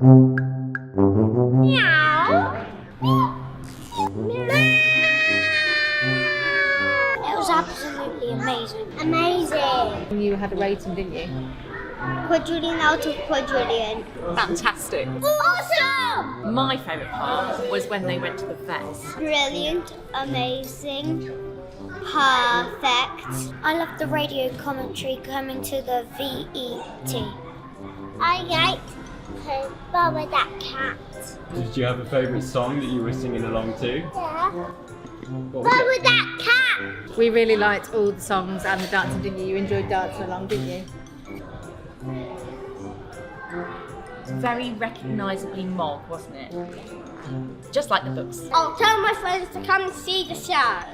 Meow. It was absolutely amazing. Amazing. You had a rating, didn't you? Quadrillion out of quadrillion. Fantastic. Awesome! My favourite part was when they went to the vet. Brilliant, amazing, perfect. I love the radio commentary coming to the VET. I like to borrow that cat. Did you have a favourite song that you were singing along to? Yeah. What was Borrow it? that cat! We really liked all the songs and the dancing, didn't you? You enjoyed dancing along, didn't you? It's very recognisably Mog, wasn't it? Just like the books. I'll tell my friends to come and see the show.